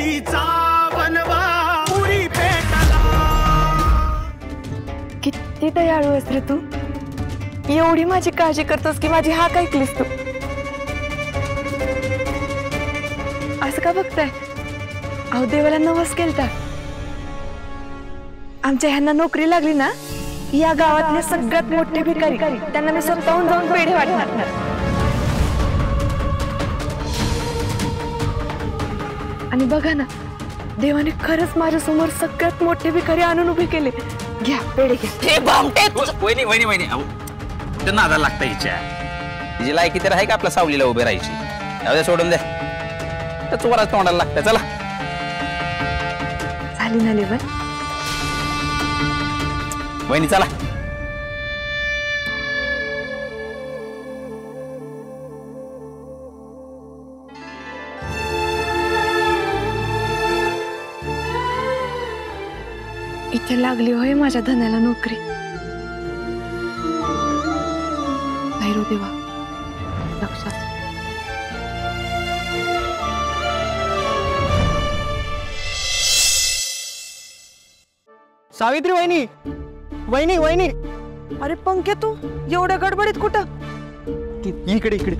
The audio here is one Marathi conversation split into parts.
मुलीचा बनवा पुरी भेटला. किती दयाळू आहेस रे तू. एवढी माझी काळजी करतोस की माझी हाक ऐकलीस तू. असं का बघताय. अहो देवाला नवस केलता. आमच्या ह्यांना नोकरी लागली ना, या गावातले सगळ्यात मोठे भिकारी त्यांना मी स्वतःहून जाऊन पेढे वाटणार. आणि बघा ना, देवाने खरंच माझ्या समोर सगळ्यात मोठे भिकारी आणून उभे केले. घ्या पेढे घ्या. हे भामटे वहिनी वहिनी वहिनी त्यांना नादाला लागता हिच्या. तिची लायकी तर आहे का आपल्या सावलीला उभे राहायची. जाऊ सोडून द्या. तर चोराच तोंडाला लागतं. चला झाली ना लेवल. वहिनी चला. इथे लागली होय माझ्या धन्याला नोकरी. भैरव देवा लक्षात. सावित्री वहिनी वहिनी वहिनी. अरे पंक्या तू एवढ्या गडबडीत कुठं. इकडे इकडे.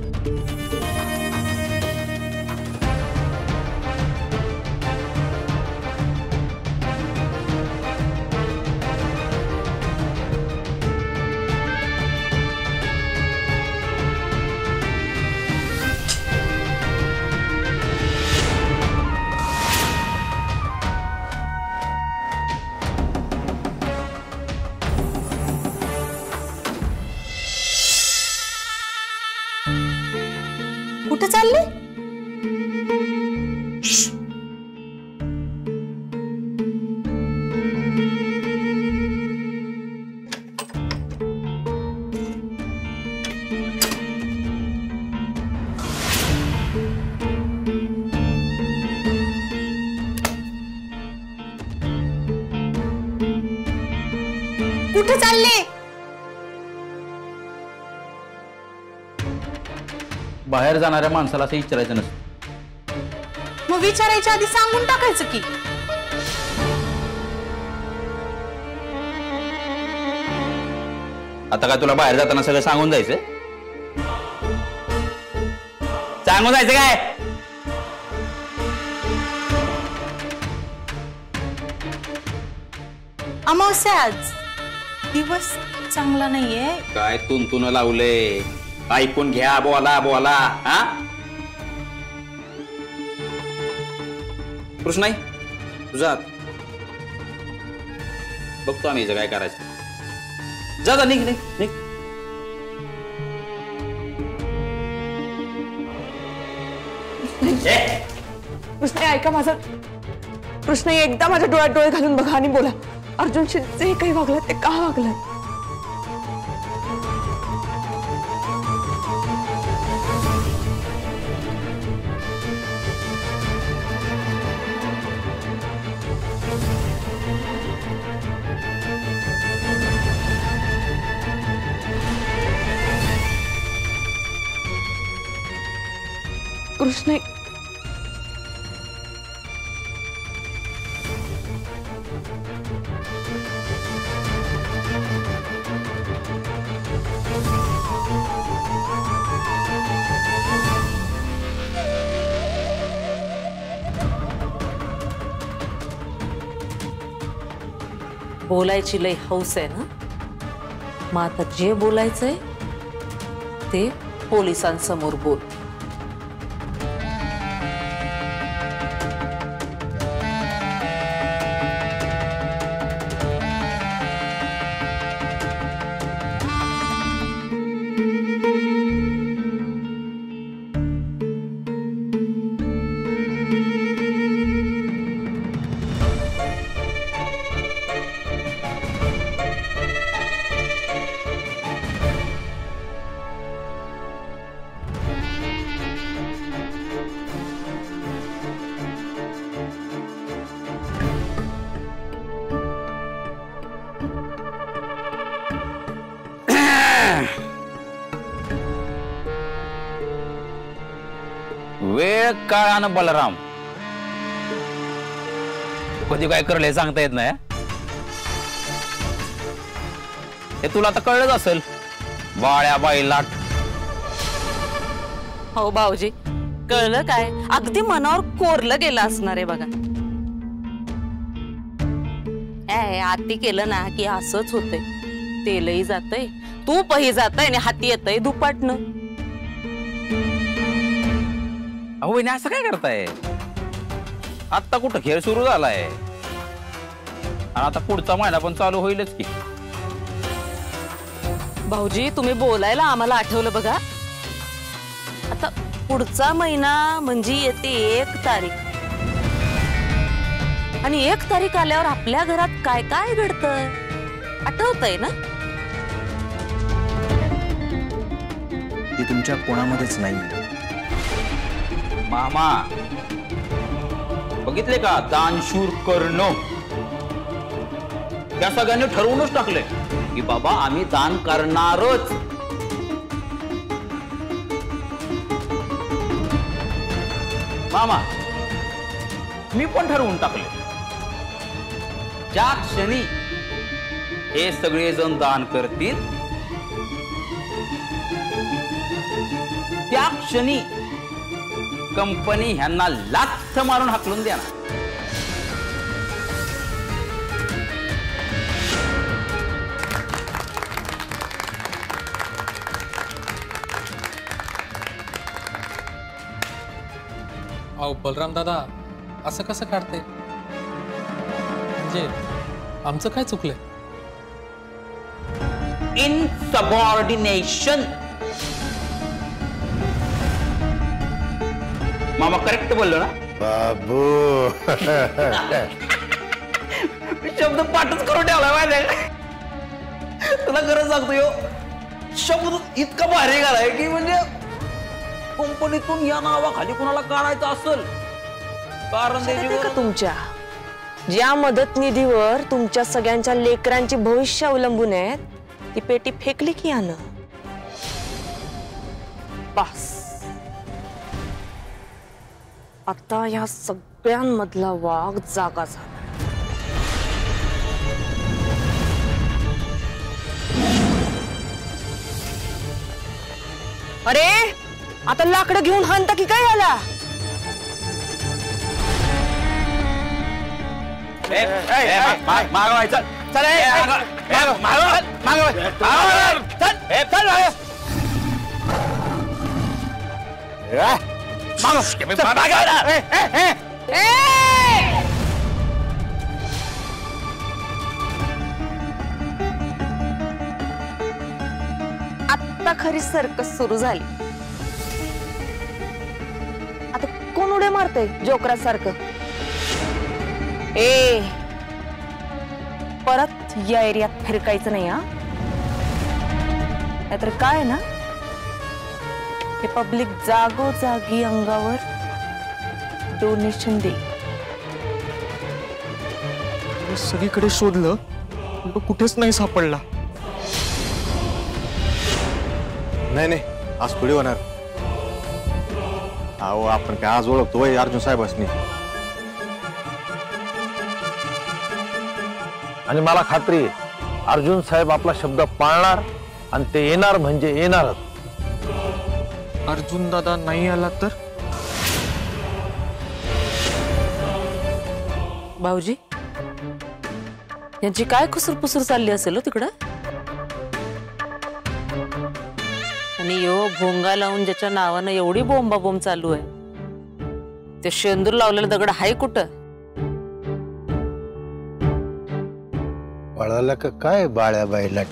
कुठे चालले. कुठे चालले. बाहेर जाणाऱ्या माणसाला असं विचारायचं नसतं. मग विचारायच्या आधी सांगून टाकायचं की. आता काय तुला बाहेर जाताना सगळं सांगून जायचं. सांगून जायचं काय. अमावस्या आज दिवस चांगला नाहीये. काय तुन लावले. ऐकून घ्या. बोला बोला. हा कृष्णाई तुझा बघतो आम्ही काय करायचं. जा निघ निघ निघ. कृष्ण ऐका माझं. कृष्ण एकदा माझ्या डोळ्यात डोळे घालून बघा आणि बोला. अर्जुनशी जे काही वागलं ते का वागलं. कृष्ण बोलायची लय हौस आहे ना. मग आता जे बोलायचंय ते पोलिसांसमोर बोल. वेळ काळानं बलराम कधी काय करले हे सांगता येत नाही. हे तुला आता कळलंच असेल. बाळ्या बैलाट. हो भाऊजी, कळलं काय? अगदी मनावर कोरलं गेलं असणार आहे बघा. हाती केलं ना की असंच होतंय. तेलही जातंय, तूपही जातंय आणि हाती येतंय दुपाटनं. अहो वहिनी असं काय करताय? आता कुठं खेळ सुरू झालाय आणि आता पुढचा महिना पण चालू होईलच की. भाऊजी तुम्ही बोलायला आम्हाला आठवलं बघा. आता पुढचा महिना म्हणजे येते 1 तारीख. आणि 1 तारीख आल्यावर आपल्या घरात काय काय घडतंय आठवतंय ना? ती तुमच्या कोणामध्येच नाही. मामा बघितले का? दानशूर करणं. त्या सगळ्यांनी ठरवूनच टाकले की बाबा आम्ही दान करणारच. मामा मी पण ठरवून टाकले. ज्या क्षणी हे सगळे जण दान करतील त्या क्षणी कंपनी ह्यांना लाथ मारून हाकलून देणार. अहो बलराम दादा, असं कसं काढते? म्हणजे आमचं काय चुकलंय? इनसबऑर्डिनेशन. मामा करेक्ट बोललो ना? बाबू शब्द पाठच करून ठेवला माहिती. तुला खरं सांगतो यो शब्द इतका भारी घालाय की म्हणजे कंपनीतून या नावाखाली कुणाला काढायचं असेल कारण का तुमच्या ज्या मदत निधीवर तुमच्या सगळ्यांच्या लेकरांची भविष्य अवलंबून आहेत ती पेटी फेकली की यानं. बस आता या सगळ्यांमधला वाघ जागा झाला. अरे आता लाकडं घेऊन हाणता की काय याला? मागवायचं चल. आता खरी सर्कस सुरू झाली. आता कोण उड्या मारते जोकरा सारखं? ए परत या एरियात फिरकायचं नाही. हा नाहीतर काय ना हे पब्लिक जागोजागी अंगावर डोनेशन दे. सगळीकडे शोधलं पण कुठेच नाही सापडला. नाही आज थोडी होणार. अहो आपण काय आज ओळखतोय अर्जुन साहेबांनी. आणि मला खात्री आहे अर्जुन साहेब आपला शब्द पाळणार आणि ते येणार म्हणजे येणारच. अर्जुन दादा नाही आला तर? भाऊजी यांची काय कुसूर चालली असेल तिकडं? आणि यो भोंगा लावून ज्याच्या नावानं एवढी बोंबाबोंब चालू आहे ते शेंदूर लावलेला दगड हाय कुठं? पळाला का काय बाळ्या बैलाट?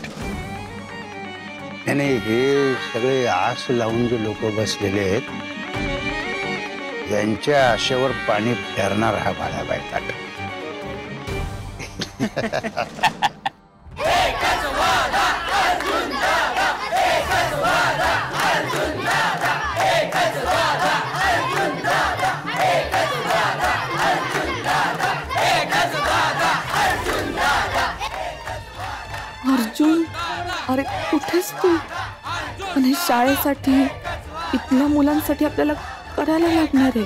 नाही हे सगळे आस लावून जे लोक बसलेले आहेत यांच्या आशेवर पाणी फेरणार हा बाळ्या बैलाट. अर्जुन अरे कुठेस तू? आणि शाळेसाठी इथल्या मुलांसाठी आपल्याला करायला लागणार आहे.